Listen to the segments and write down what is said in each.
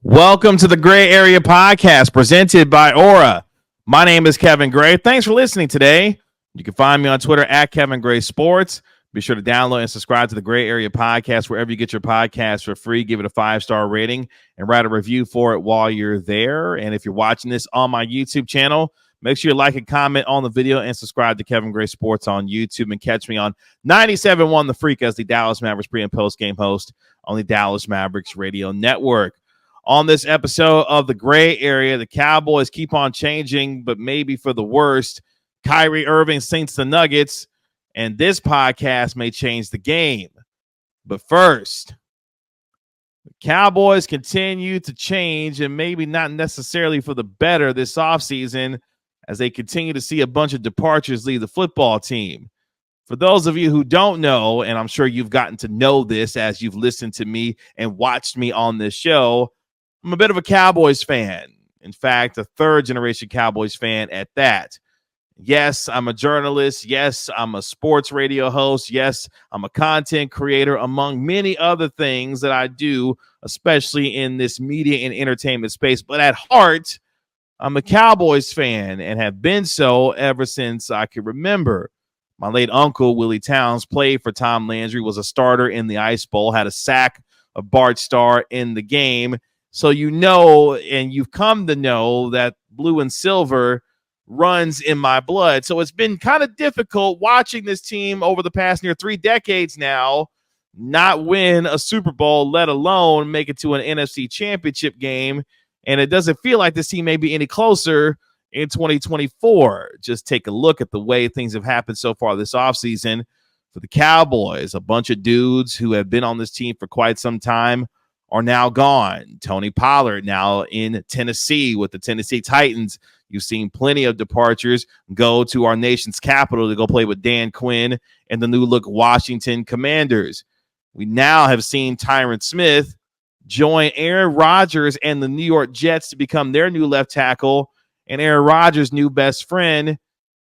Welcome to the Gray Area Podcast presented by Aura. My name is Kevin Gray. Thanks for listening today. You can find me on Twitter at Kevin Gray Sports. Be sure to download and subscribe to the Gray Area Podcast wherever you get your podcasts for free. Give it a 5-star rating and write a review for it while you're there. And if you're watching this on my YouTube channel, make sure you like and comment on the video and subscribe to Kevin Gray Sports on YouTube and catch me on 97.1 The Freak as the Dallas Mavericks pre- and post-game host on the Dallas Mavericks Radio Network. On this episode of the Gray Area, the Cowboys keep on changing, but maybe for the worst. Kyrie Irving sinks the Nuggets, and this podcast may change the game. But first, the Cowboys continue to change, and maybe not necessarily for the better this offseason, as they continue to see a bunch of departures leave the football team. For those of you who don't know, and I'm sure you've gotten to know this as you've listened to me and watched me on this show, I'm a bit of a Cowboys fan. In fact, a third-generation Cowboys fan at that. Yes, I'm a journalist. Yes, I'm a sports radio host. Yes, I'm a content creator, among many other things that I do, especially in this media and entertainment space. But at heart, I'm a Cowboys fan and have been so ever since I can remember. My late uncle, Willie Towns, played for Tom Landry, was a starter in the Ice Bowl, had a sack of Bart Starr in the game. So you know, and you've come to know that blue and silver runs in my blood. So it's been kind of difficult watching this team over the past near 3 decades now not win a Super Bowl, let alone make it to an NFC championship game. And it doesn't feel like this team may be any closer in 2024. Just take a look at the way things have happened so far this offseason for the Cowboys. A bunch of dudes who have been on this team for quite some time are now gone. Tony Pollard now in Tennessee with the Tennessee Titans. You've seen plenty of departures go to our nation's capital to go play with Dan Quinn and the new-look Washington Commanders. We now have seen Tyron Smith join Aaron Rodgers and the New York Jets to become their new left tackle and Aaron Rodgers' new best friend.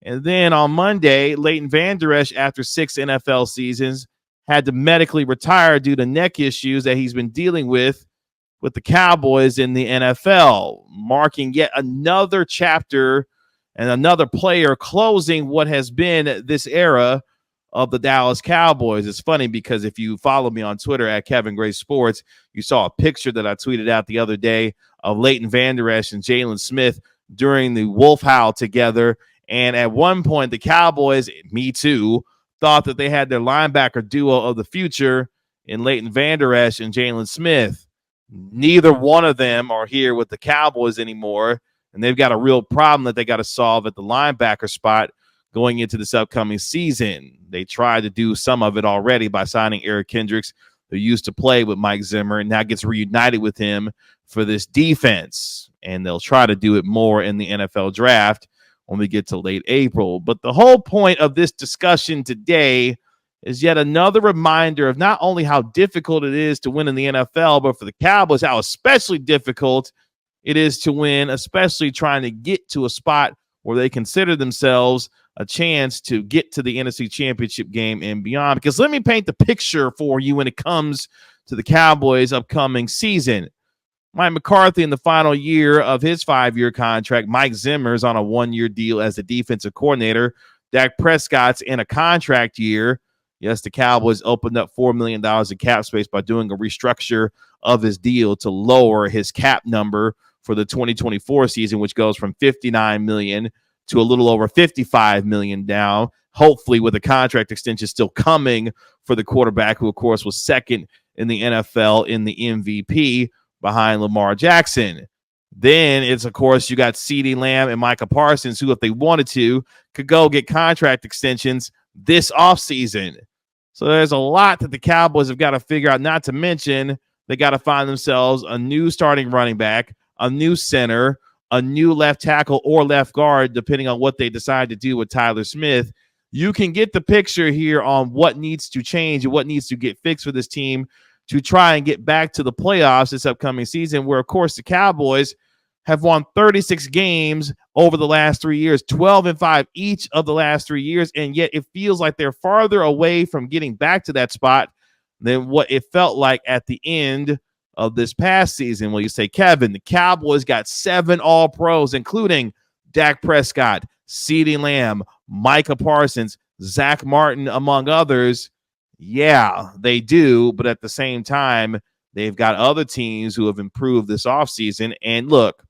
And then on Monday, Leighton Vander Esch, after 6 NFL seasons, had to medically retire due to neck issues that he's been dealing with the Cowboys in the NFL, marking yet another chapter and another player closing what has been this era of the Dallas Cowboys. It's funny because if you follow me on Twitter at Kevin Gray Sports, you saw a picture that I tweeted out the other day of Leighton Vander Esch and Jalen Smith during the Wolf Howl together. And at one point, the Cowboys, me too, thought that they had their linebacker duo of the future in Leighton Vander Esch and Jalen Smith. Neither one of them are here with the Cowboys anymore, and they've got a real problem that they got to solve at the linebacker spot going into this upcoming season. They tried to do some of it already by signing Eric Kendricks, who used to play with Mike Zimmer and now gets reunited with him for this defense, and they'll try to do it more in the NFL draft when we get to late April. But the whole point of this discussion today is yet another reminder of not only how difficult it is to win in the NFL, but for the Cowboys, how especially difficult it is to win, especially trying to get to a spot where they consider themselves a chance to get to the NFC Championship game and beyond. Because let me paint the picture for you when it comes to the Cowboys' upcoming season. Mike McCarthy in the final year of his 5-year contract. Mike Zimmer's on a 1-year deal as the defensive coordinator. Dak Prescott's in a contract year. Yes, the Cowboys opened up $4 million in cap space by doing a restructure of his deal to lower his cap number for the 2024 season, which goes from $59 million to a little over $55 million now, hopefully with a contract extension still coming for the quarterback, who, of course, was second in the NFL in the MVP behind Lamar Jackson. Then it's, of course, you got CeeDee Lamb and Micah Parsons, who, if they wanted to, could go get contract extensions this offseason. So there's a lot that the Cowboys have got to figure out, not to mention they got to find themselves a new starting running back, a new center, a new left tackle or left guard, depending on what they decide to do with Tyler Smith. You can get the picture here on what needs to change and what needs to get fixed for this team to try and get back to the playoffs this upcoming season, where, of course, the Cowboys have won 36 games over the last 3 years, 12-5 each of the last 3 years, and yet it feels like they're farther away from getting back to that spot than what it felt like at the end of this past season, where you say, Kevin, the Cowboys got 7 All-Pros, including Dak Prescott, CeeDee Lamb, Micah Parsons, Zach Martin, among others. Yeah, they do. But at the same time, they've got other teams who have improved this offseason. And look,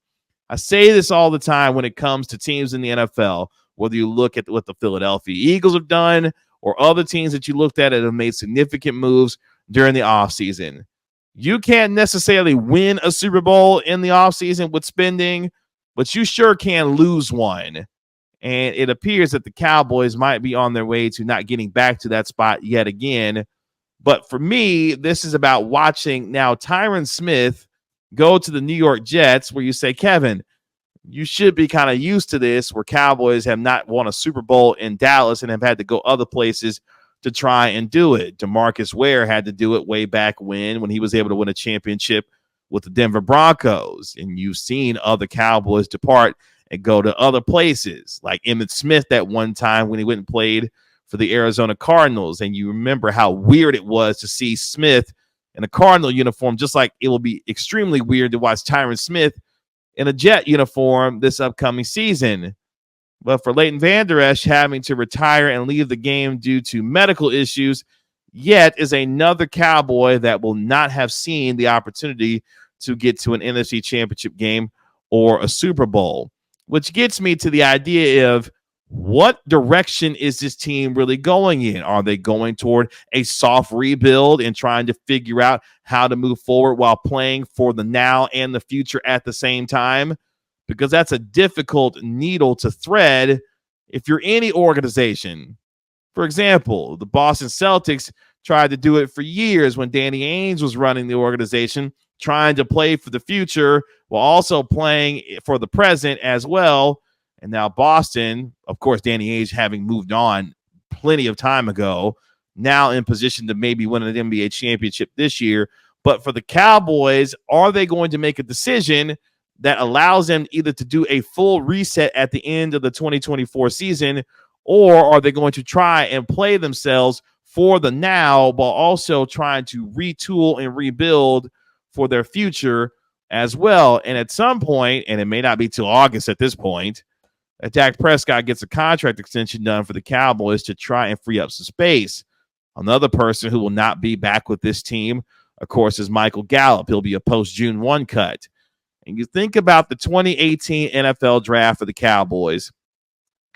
I say this all the time when it comes to teams in the NFL, whether you look at what the Philadelphia Eagles have done or other teams that you looked at that have made significant moves during the offseason. You can't necessarily win a Super Bowl in the offseason with spending, but you sure can lose one. And it appears that the Cowboys might be on their way to not getting back to that spot yet again. But for me, this is about watching now Tyron Smith go to the New York Jets, where you say, Kevin, you should be kind of used to this, where Cowboys have not won a Super Bowl in Dallas and have had to go other places to try and do it. DeMarcus Ware had to do it way back when he was able to win a championship with the Denver Broncos. And you've seen other Cowboys depart and go to other places, like Emmitt Smith that one time when he went and played for the Arizona Cardinals. And you remember how weird it was to see Smith in a Cardinal uniform, just like it will be extremely weird to watch Tyron Smith in a Jet uniform this upcoming season. But for Leighton Vander Esch having to retire and leave the game due to medical issues, yet is another Cowboy that will not have seen the opportunity to get to an NFC Championship game or a Super Bowl. Which gets me to the idea of, what direction is this team really going in? Are they going toward a soft rebuild and trying to figure out how to move forward while playing for the now and the future at the same time? Because that's a difficult needle to thread if you're any organization. For example, the Boston Celtics tried to do it for years when Danny Ainge was running the organization, trying to play for the future while also playing for the present as well. And now Boston, of course, Danny Ainge having moved on plenty of time ago, now in position to maybe win an NBA championship this year. But for the Cowboys, are they going to make a decision that allows them either to do a full reset at the end of the 2024 season, or are they going to try and play themselves for the now while also trying to retool and rebuild for their future as well? And at some point, and it may not be till August at this point, Dak Prescott gets a contract extension done for the Cowboys to try and free up some space. Another person who will not be back with this team, of course, is Michael Gallup. He'll be a post-June 1 cut. And you think about the 2018 NFL draft for the Cowboys,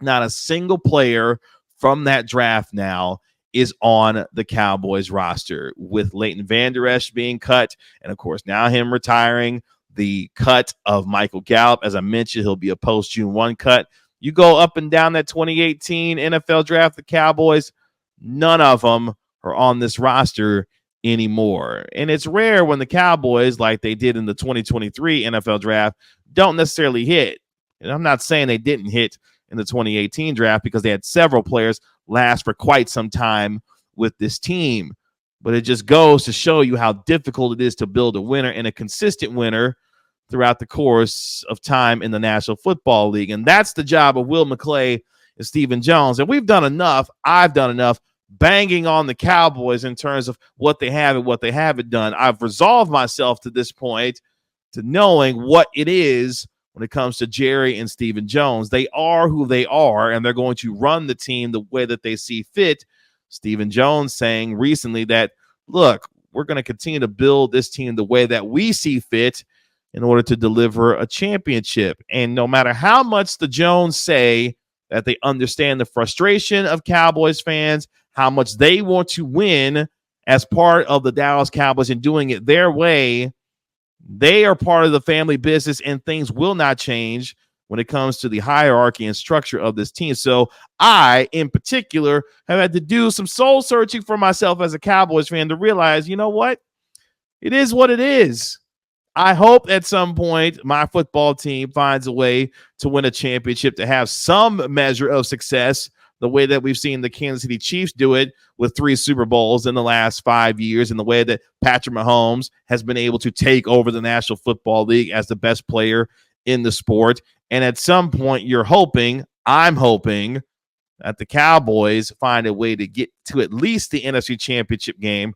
not a single player from that draft now is on the Cowboys roster, with Leighton Vander Esch being cut, and of course now him retiring. The cut of Michael Gallup, as I mentioned, he'll be a post-June 1 cut. You go up and down that 2018 NFL draft, the Cowboys, none of them are on this roster anymore. And it's rare when the Cowboys, like they did in the 2023 NFL draft, don't necessarily hit. And I'm not saying they didn't hit in the 2018 draft, because they had several players last for quite some time with this team. But it just goes to show you how difficult it is to build a winner, and a consistent winner, throughout the course of time in the National Football League. And that's the job of Will McClay and Stephen Jones. And we've done enough. I've done enough banging on the Cowboys in terms of what they have and what they haven't done. I've resolved myself to this point to knowing what it is when it comes to Jerry and Stephen Jones. They are who they are, and they're going to run the team the way that they see fit. Stephen Jones saying recently that, look, we're going to continue to build this team the way that we see fit in order to deliver a championship. And no matter how much the Jones say that they understand the frustration of Cowboys fans, how much they want to win as part of the Dallas Cowboys and doing it their way, they are part of the family business, and things will not change when it comes to the hierarchy and structure of this team. So I, in particular, have had to do some soul searching for myself as a Cowboys fan to realize, you know what? It is what it is. I hope at some point my football team finds a way to win a championship, to have some measure of success, the way that we've seen the Kansas City Chiefs do it with 3 Super Bowls in the last 5 years, and the way that Patrick Mahomes has been able to take over the National Football League as the best player in the sport. And at some point, I'm hoping that the Cowboys find a way to get to at least the NFC Championship game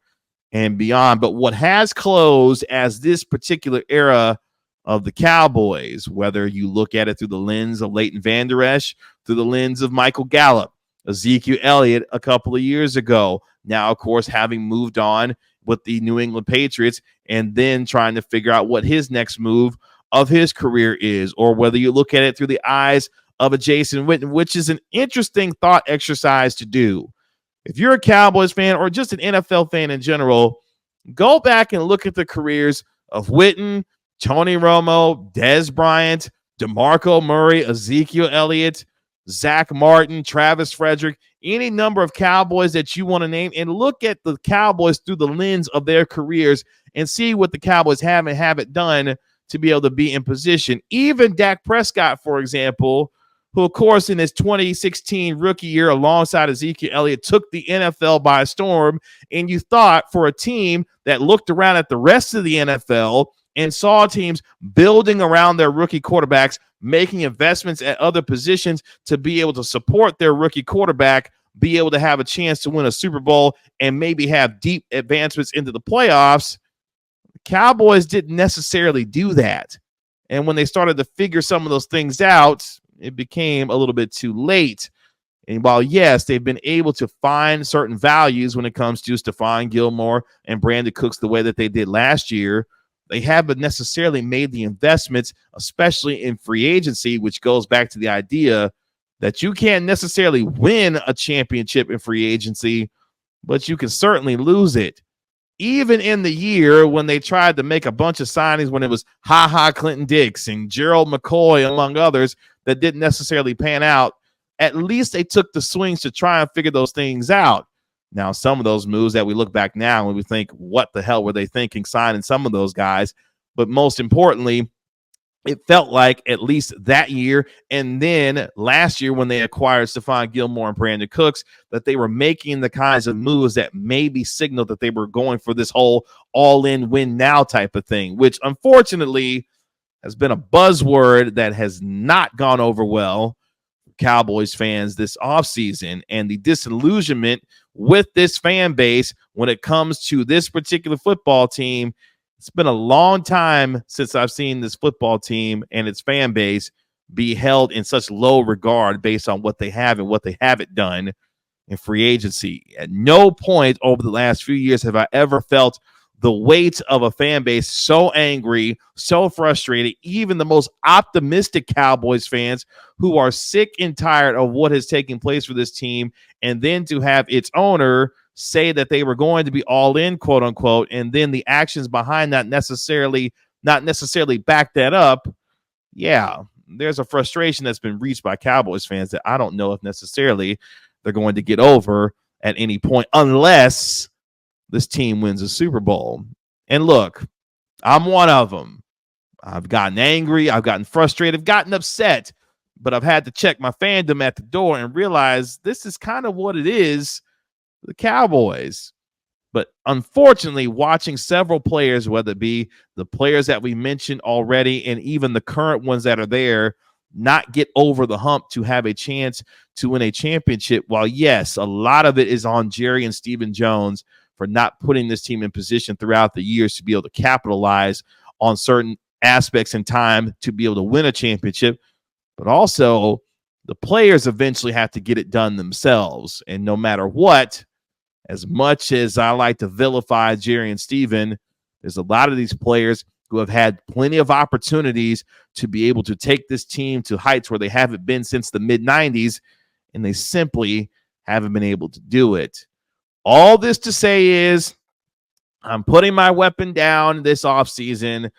and beyond. But what has closed as this particular era of the Cowboys, whether you look at it through the lens of Leighton Vander Esch, through the lens of Michael Gallup, Ezekiel Elliott a couple of years ago, now, of course, having moved on with the New England Patriots and then trying to figure out what his next move of his career is, or whether you look at it through the eyes of a Jason Witten, which is an interesting thought exercise to do. If you're a Cowboys fan or just an NFL fan in general, go back and look at the careers of Witten, Tony Romo, Dez Bryant, DeMarco Murray, Ezekiel Elliott, Zach Martin, Travis Frederick, any number of Cowboys that you want to name, and look at the Cowboys through the lens of their careers and see what the Cowboys haven't done to be able to be in position. Even Dak Prescott, for example, who, of course, in his 2016 rookie year alongside Ezekiel Elliott took the NFL by storm, and you thought for a team that looked around at the rest of the NFL and saw teams building around their rookie quarterbacks, making investments at other positions to be able to support their rookie quarterback, be able to have a chance to win a Super Bowl and maybe have deep advancements into the playoffs. The Cowboys didn't necessarily do that. And when they started to figure some of those things out, it became a little bit too late. And while, yes, they've been able to find certain values when it comes to Stephon Gilmore and Brandon Cooks the way that they did last year, they haven't necessarily made the investments, especially in free agency, which goes back to the idea that you can't necessarily win a championship in free agency, but you can certainly lose it. Even in the year when they tried to make a bunch of signings when it was Clinton Dix and Gerald McCoy, among others, that didn't necessarily pan out, at least they took the swings to try and figure those things out. Now, some of those moves that we look back now and we think, what the hell were they thinking signing some of those guys? But most importantly, it felt like at least that year and then last year when they acquired Stephon Gilmore and Brandon Cooks, that they were making the kinds of moves that maybe signaled that they were going for this whole all-in win now type of thing, which unfortunately has been a buzzword that has not gone over well for Cowboys fans this offseason. And the disillusionment with this fan base when it comes to this particular football team, it's been a long time since I've seen this football team and its fan base be held in such low regard based on what they have and what they haven't done in free agency. At no point over the last few years have I ever felt the weight of a fan base so angry, so frustrated, even the most optimistic Cowboys fans who are sick and tired of what has taken place for this team, and then to have its owner say that they were going to be all in, quote unquote, and then the actions behind that not necessarily back that up. Yeah, there's a frustration that's been reached by Cowboys fans that I don't know if necessarily they're going to get over at any point unless this team wins a Super Bowl. And look, I'm one of them. I've gotten angry, I've gotten frustrated, I've gotten upset, but I've had to check my fandom at the door and realize this is kind of what it is, the Cowboys. But unfortunately, watching several players, whether it be the players that we mentioned already and even the current ones that are there, not get over the hump to have a chance to win a championship, while yes, a lot of it is on Jerry and Stephen Jones for not putting this team in position throughout the years to be able to capitalize on certain aspects in time to be able to win a championship. But also, the players eventually have to get it done themselves. And no matter what, as much as I like to vilify Jerry and Steven, there's a lot of these players who have had plenty of opportunities to be able to take this team to heights where they haven't been since the mid-90s, and they simply haven't been able to do it. All this to say is I'm putting my weapon down this offseason.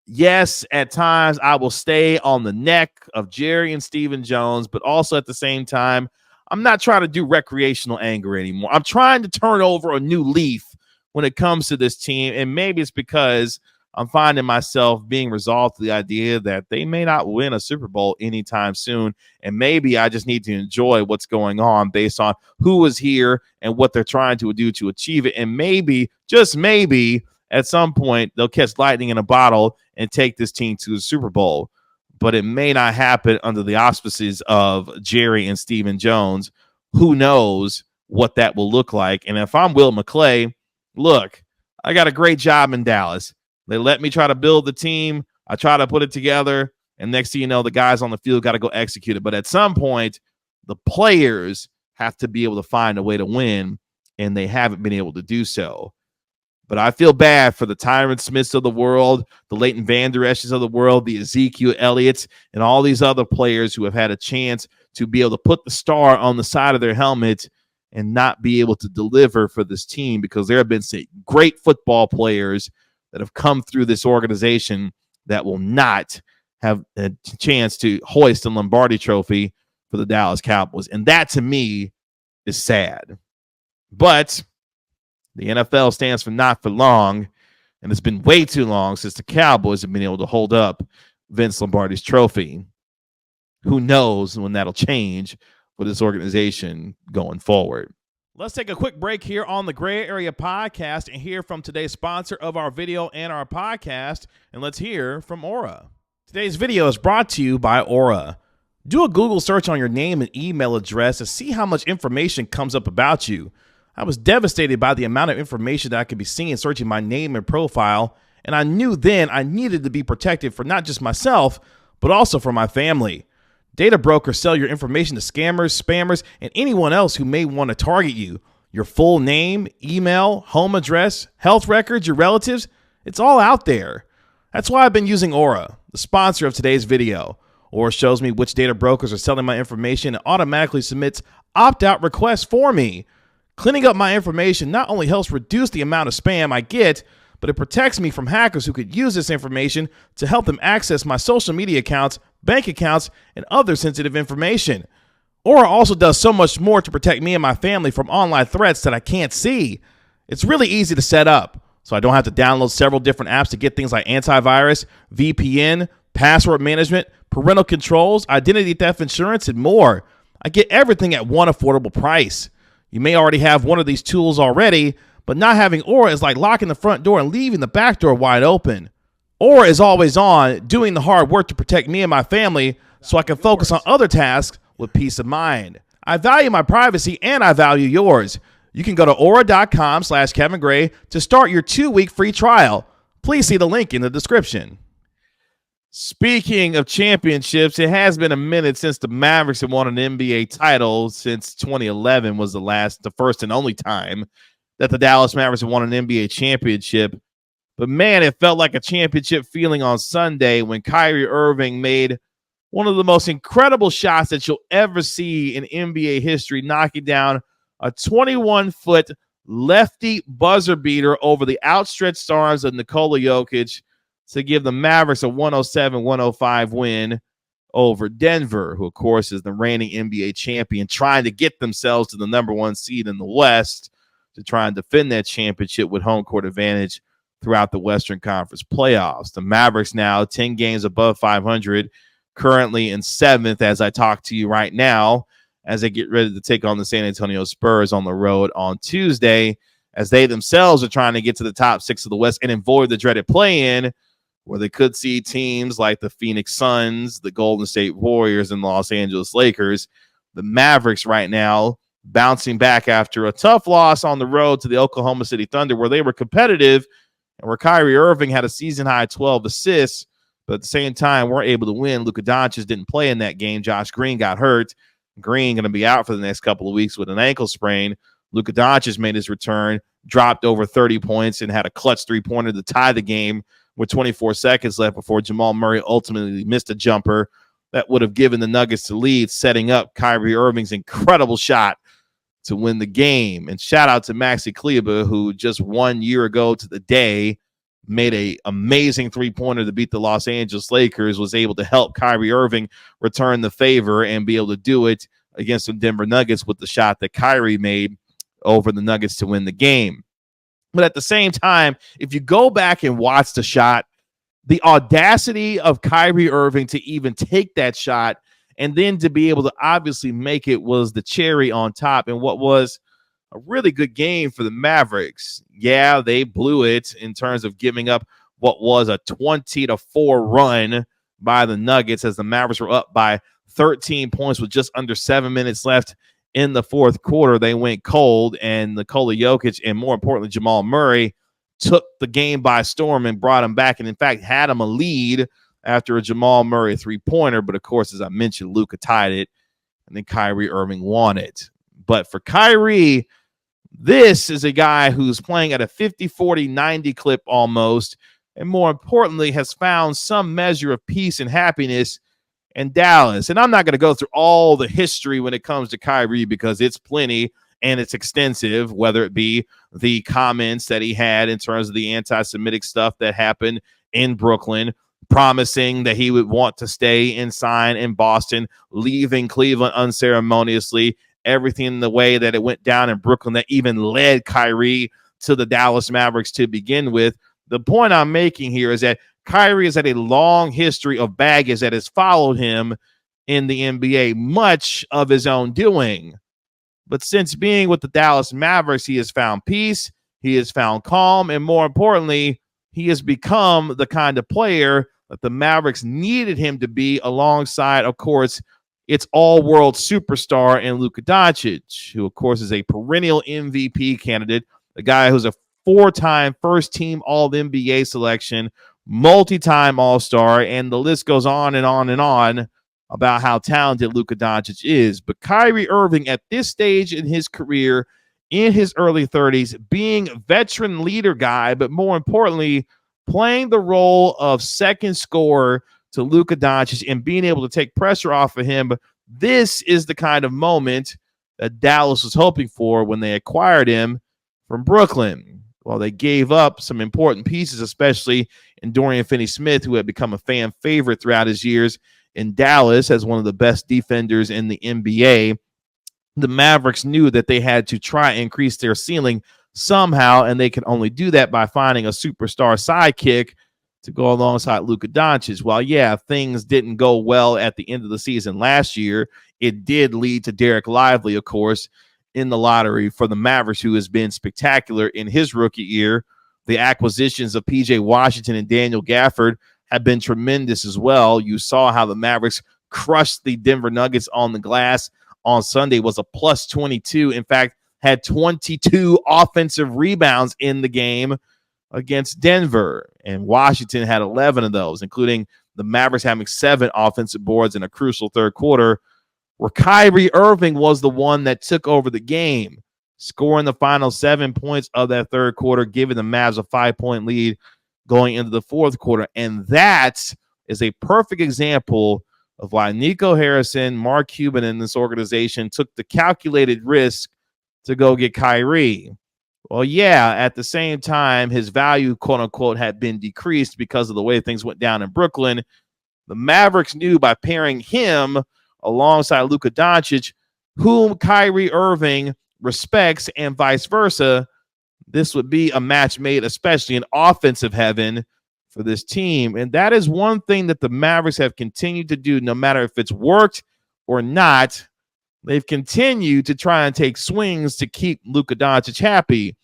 Yes, at times I will stay on the neck of Jerry and Stephen Jones, but also at the same time, I'm not trying to do recreational anger anymore. I'm trying to turn over a new leaf when it comes to this team, and maybe it's because I'm finding myself being resolved to the idea that they may not win a Super Bowl anytime soon, and maybe I just need to enjoy what's going on based on who is here and what they're trying to do to achieve it, and maybe, just maybe, at some point, they'll catch lightning in a bottle and take this team to the Super Bowl. But it may not happen under the auspices of Jerry and Stephen Jones. Who knows what that will look like? And if I'm Will McClay, look, I got a great job in Dallas. They let me try to build the team. I try to put it together. And next thing you know, the guys on the field got to go execute it. But at some point, the players have to be able to find a way to win, and they haven't been able to do so. But I feel bad for the Tyron Smiths of the world, the Leighton Vander Esches of the world, the Ezekiel Elliott's, and all these other players who have had a chance to be able to put the star on the side of their helmet and not be able to deliver for this team, because there have been some great football players that have come through this organization that will not have a chance to hoist a Lombardi trophy for the Dallas Cowboys. And that, to me, is sad. But the NFL stands for not for long, and it's been way too long since the Cowboys have been able to hold up Vince Lombardi's trophy. Who knows when that'll change for this organization going forward. Let's take a quick break here on the Gray Area Podcast and hear from today's sponsor of our video and our podcast, and let's hear from Aura. Today's video is brought to you by Aura. Do a Google search on your name and email address to see how much information comes up about you. I was devastated by the amount of information that I could be seeing searching my name and profile, and I knew then I needed to be protected for not just myself, but also for my family. Data brokers sell your information to scammers, spammers, and anyone else who may want to target you. Your full name, email, home address, health records, your relatives, it's all out there. That's why I've been using Aura, the sponsor of today's video. Aura shows me which data brokers are selling my information and automatically submits opt-out requests for me. Cleaning up my information not only helps reduce the amount of spam I get, but it protects me from hackers who could use this information to help them access my social media accounts, bank accounts, and other sensitive information. Aura also does so much more to protect me and my family from online threats that I can't see. It's really easy to set up, so I don't have to download several different apps to get things like antivirus, VPN, password management, parental controls, identity theft insurance, and more. I get everything at one affordable price. You may already have one of these tools already, but not having Aura is like locking the front door and leaving the back door wide open. Aura is always on, doing the hard work to protect me and my family so I can focus on other tasks with peace of mind. I value my privacy and I value yours. You can go to aura.com/Kevin Gray to start your 2-week free trial. Please see the link in the description. Speaking of championships, it has been a minute since the Mavericks have won an NBA title. Since 2011 was the first and only time that the Dallas Mavericks have won an NBA championship. But man, it felt like a championship feeling on Sunday when Kyrie Irving made one of the most incredible shots that you'll ever see in NBA history, knocking down a 21-foot lefty buzzer beater over the outstretched arms of Nikola Jokic to give the Mavericks a 107-105 win over Denver, who, of course, is the reigning NBA champion, trying to get themselves to the number 1 seed in the West to try and defend that championship with home court advantage throughout the Western Conference playoffs. The Mavericks now 10 games above 500, currently in 7th as I talk to you right now, as they get ready to take on the San Antonio Spurs on the road on Tuesday, as they themselves are trying to get to the top 6 of the West and avoid the dreaded play-in, where they could see teams like the Phoenix Suns, the Golden State Warriors, and Los Angeles Lakers. The Mavericks right now bouncing back after a tough loss on the road to the Oklahoma City Thunder, where they were competitive and where Kyrie Irving had a season-high 12 assists, but at the same time weren't able to win. Luka Doncic didn't play in that game. Josh Green got hurt. Green going to be out for the next couple of weeks with an ankle sprain. Luka Doncic made his return, dropped over 30 points, and had a clutch three-pointer to tie the game with 24 seconds left before Jamal Murray ultimately missed a jumper that would have given the Nuggets the lead, setting up Kyrie Irving's incredible shot to win the game. And shout out to Maxi Kleber, who just 1 year ago to the day made an amazing three-pointer to beat the Los Angeles Lakers, was able to help Kyrie Irving return the favor and be able to do it against the Denver Nuggets with the shot that Kyrie made over the Nuggets to win the game. But at the same time, if you go back and watch the shot, the audacity of Kyrie Irving to even take that shot and then to be able to obviously make it was the cherry on top in what was a really good game for the Mavericks. Yeah, they blew it in terms of giving up what was a 20-4 run by the Nuggets as the Mavericks were up by 13 points with just under 7 minutes left in the fourth quarter. They went cold, and Nikola Jokic and, more importantly, Jamal Murray took the game by storm and brought him back, and in fact had him a lead after a Jamal Murray three-pointer. But of course, as I mentioned, Luka tied it, and then Kyrie Irving won it. But for Kyrie, this is a guy who's playing at a 50, 40, 90 clip almost, and more importantly, has found some measure of peace and happiness in Dallas. And I'm not going to go through all the history when it comes to Kyrie because it's plenty and it's extensive, whether it be the comments that he had in terms of the anti-Semitic stuff that happened in Brooklyn, promising that he would want to stay and sign in Boston, leaving Cleveland unceremoniously, everything the way that it went down in Brooklyn that even led Kyrie to the Dallas Mavericks to begin with. The point I'm making here is that Kyrie has had a long history of baggage that has followed him in the NBA, much of his own doing. But since being with the Dallas Mavericks, he has found peace, he has found calm, and more importantly, he has become the kind of player that the Mavericks needed him to be, alongside, of course, its all-world superstar in Luka Doncic, who, of course, is a perennial MVP candidate, a guy who's a four-time first-team All-NBA selection, multi-time All-Star, and the list goes on and on and on about how talented Luka Doncic is. But Kyrie Irving, at this stage in his career, in his early 30s, being veteran leader guy, but more importantly, playing the role of second scorer to Luka Doncic and being able to take pressure off of him, this is the kind of moment that Dallas was hoping for when they acquired him from Brooklyn. Well, they gave up some important pieces, especially in Dorian Finney-Smith, who had become a fan favorite throughout his years in Dallas as one of the best defenders in the NBA. The Mavericks knew that they had to try and increase their ceiling somehow, and they could only do that by finding a superstar sidekick to go alongside Luka Doncic. While, yeah, things didn't go well at the end of the season last year, it did lead to Derek Lively, of course, in the lottery for the Mavericks, who has been spectacular in his rookie year. The acquisitions of P.J. Washington and Daniel Gafford have been tremendous as well. You saw how the Mavericks crushed the Denver Nuggets on the glass on Sunday, was a plus 22. In fact, had 22 offensive rebounds in the game against Denver, and Washington had 11 of those, including the Mavericks having 7 offensive boards in a crucial third quarter, where Kyrie Irving was the one that took over the game, scoring the final 7 points of that third quarter, giving the Mavs a 5-point lead going into the fourth quarter. And that is a perfect example of why Nico Harrison, Mark Cuban, and this organization took the calculated risk to go get Kyrie. Well, yeah, at the same time, his value, quote unquote, had been decreased because of the way things went down in Brooklyn. The Mavericks knew by pairing him alongside Luka Doncic, whom Kyrie Irving respects, and vice versa, this would be a match made, especially in offensive heaven, for this team. And that is one thing that the Mavericks have continued to do, no matter if it's worked or not. They've continued to try and take swings to keep Luka Doncic happy.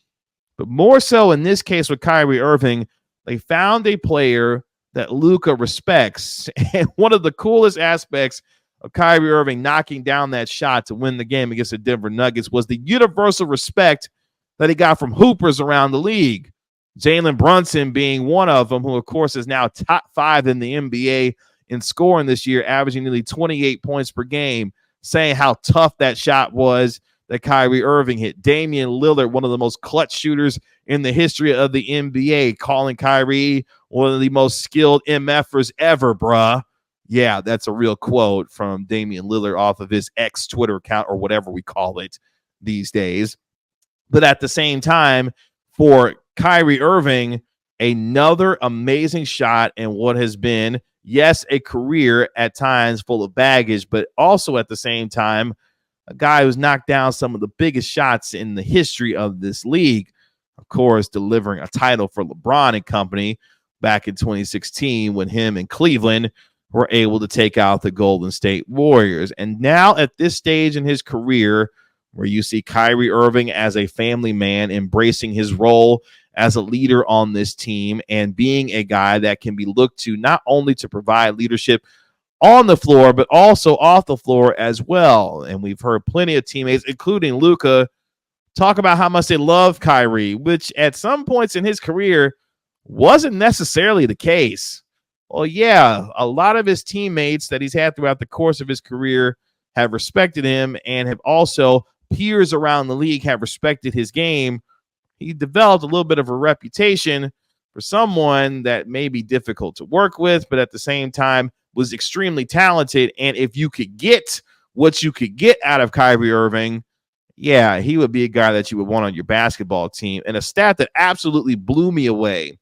But more so in this case with Kyrie Irving, they found a player that Luka respects. And one of the coolest aspects of Kyrie Irving knocking down that shot to win the game against the Denver Nuggets was the universal respect that he got from hoopers around the league. Jalen Brunson being one of them, who, of course, is now top 5 in the NBA in scoring this year, averaging nearly 28 points per game, saying how tough that shot was that Kyrie Irving hit. Damian Lillard, one of the most clutch shooters in the history of the NBA, calling Kyrie one of the most skilled MFers ever, bruh. Yeah, that's a real quote from Damian Lillard off of his X Twitter account, or whatever we call it these days. But at the same time, for Kyrie Irving, another amazing shot in what has been, yes, a career at times full of baggage, but also at the same time, a guy who's knocked down some of the biggest shots in the history of this league. Of course, delivering a title for LeBron and company back in 2016 when him and Cleveland were able to take out the Golden State Warriors. And now at this stage in his career, where you see Kyrie Irving as a family man, embracing his role as a leader on this team and being a guy that can be looked to not only to provide leadership on the floor, but also off the floor as well. And we've heard plenty of teammates, including Luka, talk about how much they love Kyrie, which at some points in his career wasn't necessarily the case. Well, yeah, a lot of his teammates that he's had throughout the course of his career have respected him, and have also peers around the league have respected his game. He developed a little bit of a reputation for someone that may be difficult to work with, but at the same time was extremely talented. And if you could get what you could get out of Kyrie Irving, yeah, he would be a guy that you would want on your basketball team. And a stat that absolutely blew me away: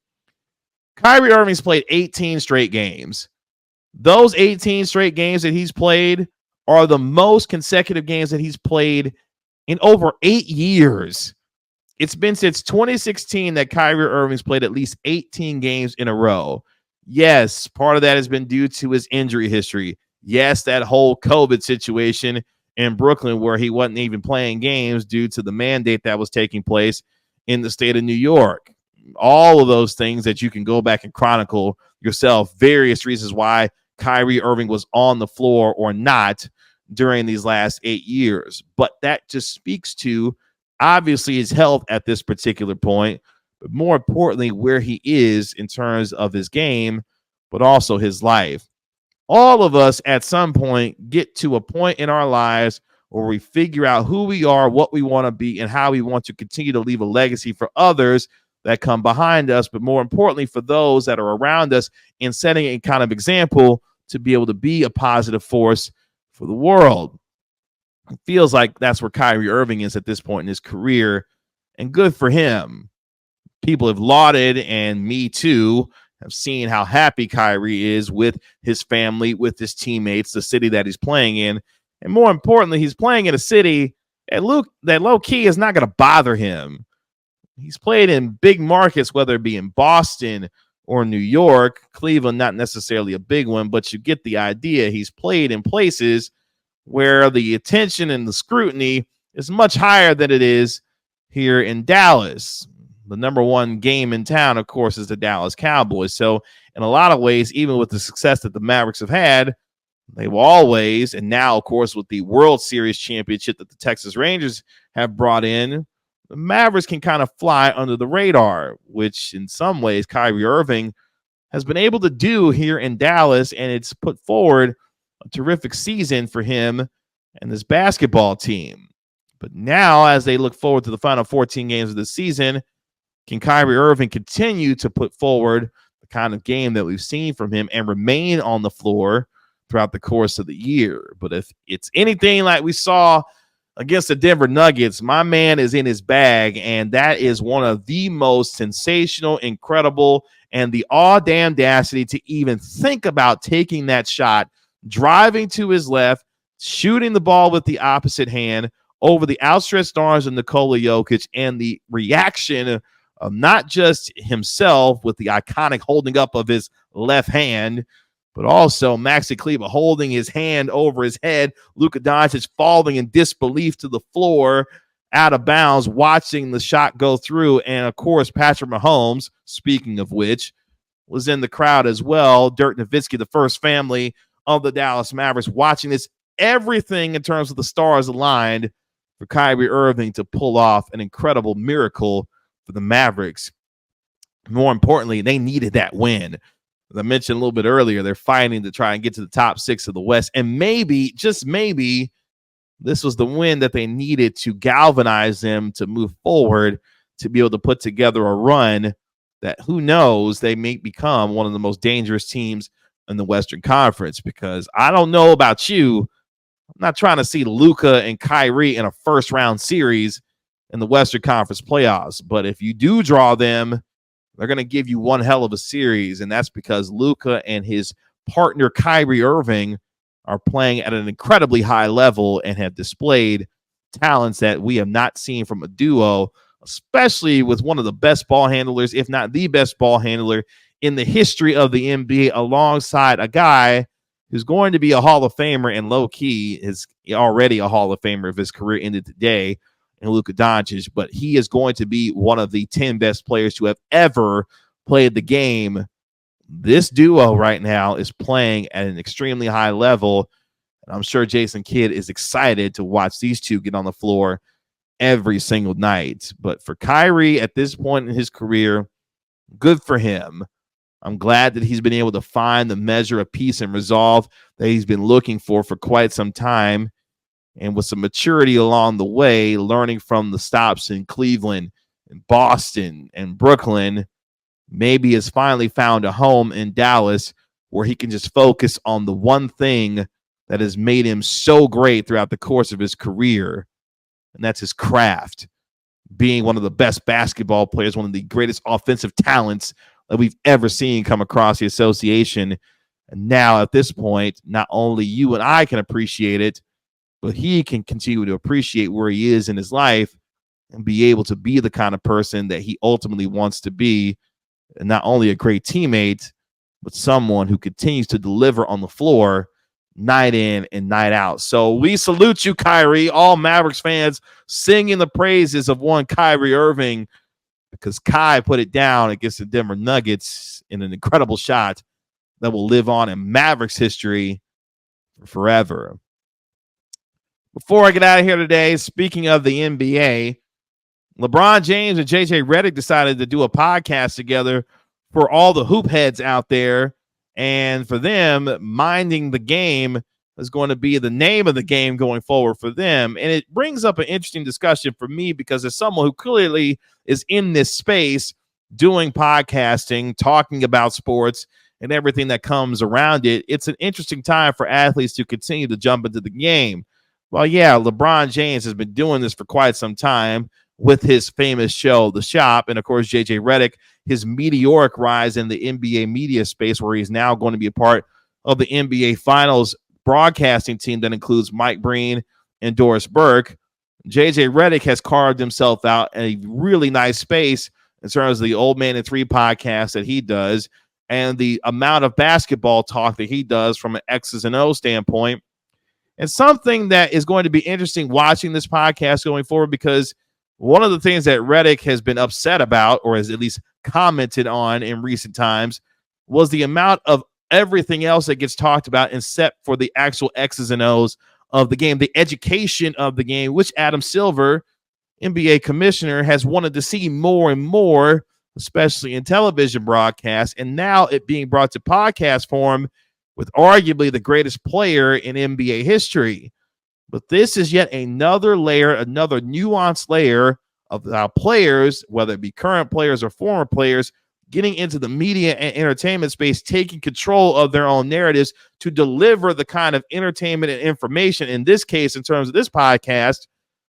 Kyrie Irving's played 18 straight games. Those 18 straight games that he's played are the most consecutive games that he's played in over 8 years. It's been since 2016 that Kyrie Irving's played at least 18 games in a row. Yes, part of that has been due to his injury history. Yes, that whole COVID situation in Brooklyn where he wasn't even playing games due to the mandate that was taking place in the state of New York. All of those things that you can go back and chronicle yourself, various reasons why Kyrie Irving was on the floor or not during these last 8 years. But that just speaks to obviously his health at this particular point, but more importantly, where he is in terms of his game, but also his life. All of us at some point get to a point in our lives where we figure out who we are, what we want to be, and how we want to continue to leave a legacy for others that come behind us, but more importantly, for those that are around us, in setting a kind of example to be able to be a positive force for the world. It feels like that's where Kyrie Irving is at this point in his career, and good for him. People have lauded, and me too, have seen how happy Kyrie is with his family, with his teammates, the city that he's playing in, and more importantly, he's playing in a city that low-key is not going to bother him. He's played in big markets, whether it be in Boston or New York. Cleveland, not necessarily a big one, but you get the idea. He's played in places where the attention and the scrutiny is much higher than it is here in Dallas. The number one game in town, of course, is the Dallas Cowboys. So in a lot of ways, even with the success that the Mavericks have had, they will always, and now, of course, with the World Series championship that the Texas Rangers have brought in, the Mavericks can kind of fly under the radar, which in some ways Kyrie Irving has been able to do here in Dallas, and it's put forward a terrific season for him and this basketball team. But now, as they look forward to the final 14 games of the season, can Kyrie Irving continue to put forward the kind of game that we've seen from him and remain on the floor throughout the course of the year? But if it's anything like we saw against the Denver Nuggets, my man is in his bag, and that is one of the most sensational, incredible, and the audacity to even think about taking that shot, driving to his left, shooting the ball with the opposite hand over the outstretched arms of Nikola Jokic, and the reaction of not just himself with the iconic holding up of his left hand, but also Maxi Kleber holding his hand over his head, Luka Doncic falling in disbelief to the floor, out of bounds, watching the shot go through. And, of course, Patrick Mahomes, speaking of which, was in the crowd as well. Dirk Nowitzki, the first family of the Dallas Mavericks, watching this. Everything in terms of the stars aligned for Kyrie Irving to pull off an incredible miracle for the Mavericks. More importantly, they needed that win. As I mentioned a little bit earlier, they're fighting to try and get to the top 6 of the West. And maybe, just maybe, this was the win that they needed to galvanize them to move forward, to be able to put together a run that, who knows, they may become one of the most dangerous teams in the Western Conference. Because I don't know about you, I'm not trying to see Luka and Kyrie in a first-round series in the Western Conference playoffs. But if you do draw them, they're going to give you one hell of a series, and that's because Luka and his partner Kyrie Irving are playing at an incredibly high level and have displayed talents that we have not seen from a duo, especially with one of the best ball handlers, if not the best ball handler in the history of the NBA, alongside a guy who's going to be a Hall of Famer, and low-key is already a Hall of Famer if his career ended today, and Luka Doncic, but he is going to be one of the 10 best players to have ever played the game. This duo right now is playing at an extremely high level, and I'm sure Jason Kidd is excited to watch these two get on the floor every single night. But for Kyrie at this point in his career, good for him. I'm glad that he's been able to find the measure of peace and resolve that he's been looking for quite some time. And with some maturity along the way, learning from the stops in Cleveland and Boston and Brooklyn, maybe has finally found a home in Dallas where he can just focus on the one thing that has made him so great throughout the course of his career, and that's his craft. Being one of the best basketball players, one of the greatest offensive talents that we've ever seen come across the association. And now at this point, not only you and I can appreciate it, but he can continue to appreciate where he is in his life and be able to be the kind of person that he ultimately wants to be. And not only a great teammate, but someone who continues to deliver on the floor night in and night out. So we salute you, Kyrie. All Mavericks fans singing the praises of one Kyrie Irving, because Kai put it down against the Denver Nuggets in an incredible shot that will live on in Mavericks history forever. Before I get out of here today, speaking of the NBA, LeBron James and JJ Redick decided to do a podcast together for all the hoop heads out there. And for them, minding the game is going to be the name of the game going forward for them. And it brings up an interesting discussion for me because as someone who clearly is in this space doing podcasting, talking about sports and everything that comes around it, it's an interesting time for athletes to continue to jump into the game. Well, yeah, LeBron James has been doing this for quite some time with his famous show, The Shop, and of course, JJ Redick, his meteoric rise in the NBA media space, where he's now going to be a part of the NBA Finals broadcasting team that includes Mike Breen and Doris Burke. JJ Redick has carved himself out in a really nice space in terms of the Old Man and Three podcast that he does and the amount of basketball talk that he does from an X's and O standpoint. And something that is going to be interesting watching this podcast going forward, because one of the things that Redick has been upset about, or has at least commented on in recent times, was the amount of everything else that gets talked about except for the actual X's and O's of the game, the education of the game, which Adam Silver, NBA commissioner, has wanted to see more and more, especially in television broadcasts. And now it being brought to podcast form with arguably the greatest player in NBA history. But this is yet another layer, another nuanced layer of how players, whether it be current players or former players, getting into the media and entertainment space, taking control of their own narratives to deliver the kind of entertainment and information, in this case, in terms of this podcast,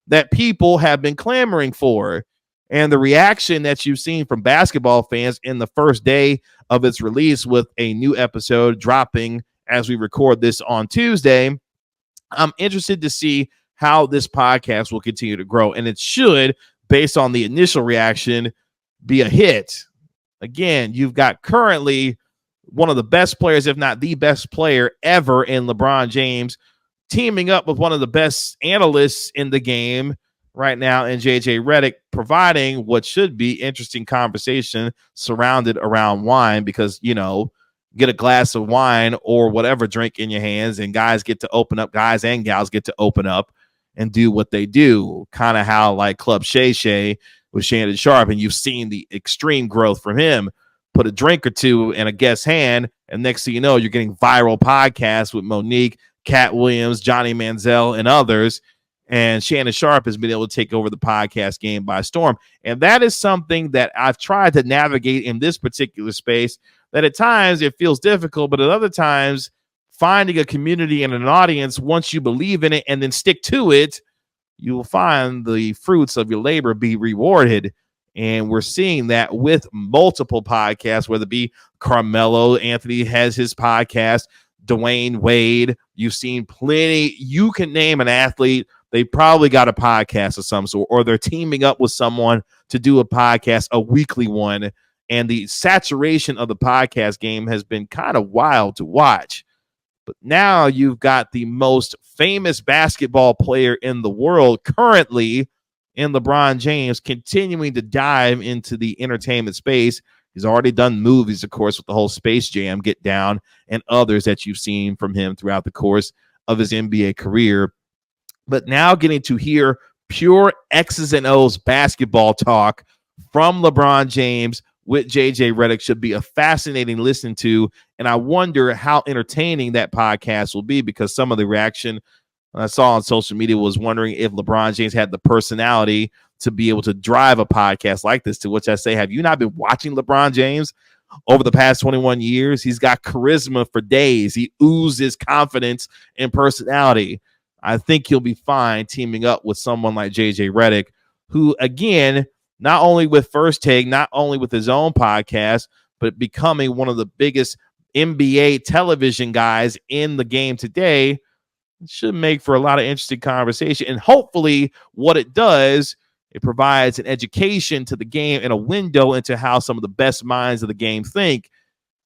that people have been clamoring for. And the reaction that you've seen from basketball fans in the first day of its release, with a new episode dropping as we record this on Tuesday, I'm interested to see how this podcast will continue to grow. And it should, based on the initial reaction, be a hit. Again, you've got currently one of the best players, if not the best player ever, in LeBron James, teaming up with one of the best analysts in the game right now in JJ Redick, providing what should be interesting conversation surrounded around wine, because, you know, get a glass of wine or whatever drink in your hands, and guys get to open up, guys and gals get to open up and do what they do, kind of how like Club Shay Shay with Shannon Sharp, and you've seen the extreme growth from him. Put a drink or two in a guest's hand, and next thing you know, you're getting viral podcasts with Monique, Cat Williams, Johnny Manziel, and others. And Shannon Sharp has been able to take over the podcast game by storm. And that is something that I've tried to navigate in this particular space, that at times it feels difficult, but at other times finding a community and an audience, once you believe in it and then stick to it, you will find the fruits of your labor be rewarded. And we're seeing that with multiple podcasts, whether it be Carmelo Anthony has his podcast, Dwayne Wade. You've seen plenty. You can name an athlete, they probably got a podcast of some sort, or they're teaming up with someone to do a podcast, a weekly one. And the saturation of the podcast game has been kind of wild to watch. But now you've got the most famous basketball player in the world currently in LeBron James continuing to dive into the entertainment space. He's already done movies, of course, with the whole Space Jam Get Down and others that you've seen from him throughout the course of his NBA career. But now getting to hear pure X's and O's basketball talk from LeBron James with JJ Redick should be a fascinating listen to. And I wonder how entertaining that podcast will be, because some of the reaction I saw on social media was wondering if LeBron James had the personality to be able to drive a podcast like this, to which I say, have you not been watching LeBron James over the past 21 years? He's got charisma for days. He oozes confidence and personality. I think he'll be fine teaming up with someone like JJ Redick, who, again, not only with First Take, not only with his own podcast, but becoming one of the biggest NBA television guys in the game today, should make for a lot of interesting conversation. And hopefully what it does, it provides an education to the game and a window into how some of the best minds of the game think.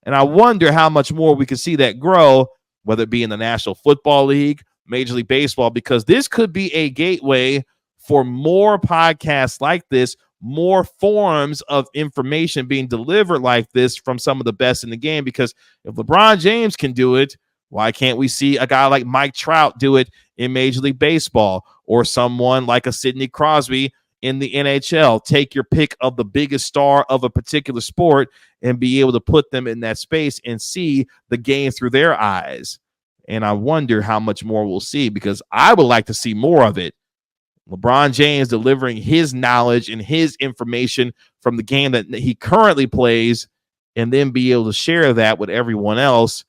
And I wonder how much more we could see that grow, whether it be in the National Football League, Major League Baseball, because this could be a gateway for more podcasts like this, more forms of information being delivered like this from some of the best in the game. Because if LeBron James can do it, why can't we see a guy like Mike Trout do it in Major League Baseball, or someone like a Sidney Crosby in the NHL? Take your pick of the biggest star of a particular sport and be able to put them in that space and see the game through their eyes. And I wonder how much more we'll see, because I would like to see more of it. LeBron James delivering his knowledge and his information from the game that he currently plays, and then be able to share that with everyone else.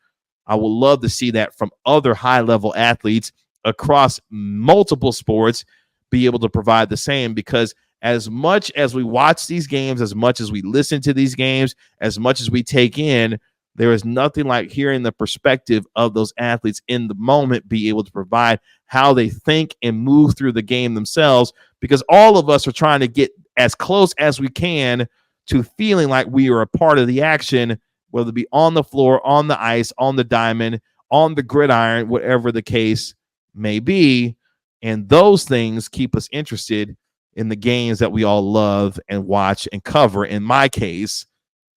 I would love to see that from other high-level athletes across multiple sports be able to provide the same, because as much as we watch these games, as much as we listen to these games, as much as we take in, there is nothing like hearing the perspective of those athletes in the moment, be able to provide how they think and move through the game themselves, because all of us are trying to get as close as we can to feeling like we are a part of the action, whether it be on the floor, on the ice, on the diamond, on the gridiron, whatever the case may be. And those things keep us interested in the games that we all love and watch and cover. In my case,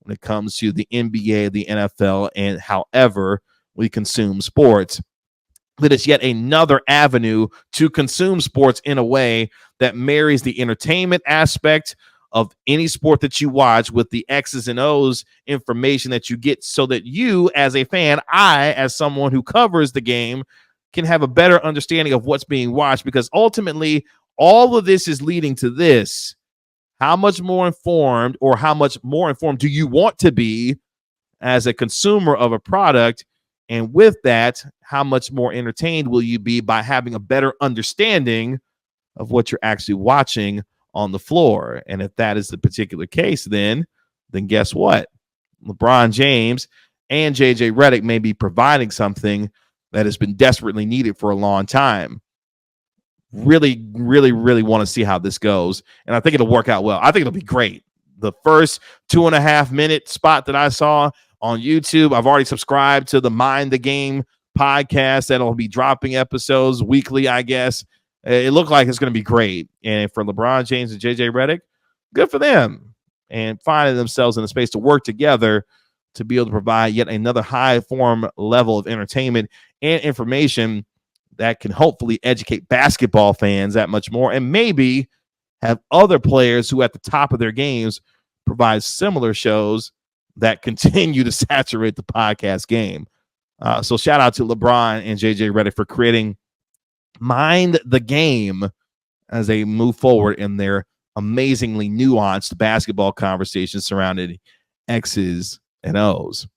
when it comes to the NBA, the NFL, and however we consume sports, that it's yet another avenue to consume sports in a way that marries the entertainment aspect of any sport that you watch with the X's and O's information that you get, so that you as a fan, I as someone who covers the game, can have a better understanding of what's being watched. Because ultimately all of this is leading to this: how much more informed, or how much more informed do you want to be as a consumer of a product? And with that, how much more entertained will you be by having a better understanding of what you're actually watching on the floor? And if that is the particular case, then guess what? LeBron James and JJ Redick may be providing something that has been desperately needed for a long time. Really, really, really want to see how this goes. And I think it'll work out well. I think it'll be great. The first 2.5 minute spot that I saw on YouTube, I've already subscribed to the Mind the Game podcast that'll be dropping episodes weekly, I guess. It looked like it's going to be great. And for LeBron James and JJ Redick, good for them. And finding themselves in a space to work together to be able to provide yet another high form level of entertainment and information that can hopefully educate basketball fans that much more, and maybe have other players who at the top of their games provide similar shows that continue to saturate the podcast game. So shout out to LeBron and JJ Redick for creating Mind the Game as they move forward in their amazingly nuanced basketball conversation surrounding X's and O's.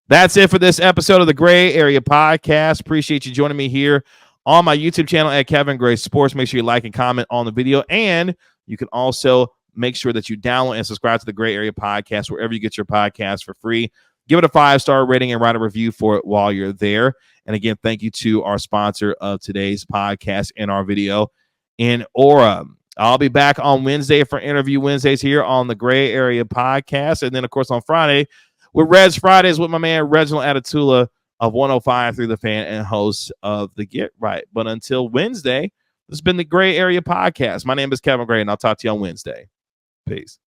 That's it for this episode of the Gray Area Podcast. Appreciate you joining me here on my YouTube channel at Kevin Gray Sports. Make sure you like and comment on the video, and you can also make sure that you download and subscribe to the Gray Area Podcast wherever you get your podcast for free. Give it a 5-star rating and write a review for it while you're there. And again, thank you to our sponsor of today's podcast and our video, in Aura. I'll be back on Wednesday for Interview Wednesdays here on the Gray Area Podcast. And then, of course, on Friday, with Reds Fridays with my man Reginald Atatula of 105 Through the Fan and host of the Get Right. But until Wednesday, this has been the Gray Area Podcast. My name is Kevin Gray, and I'll talk to you on Wednesday. Peace.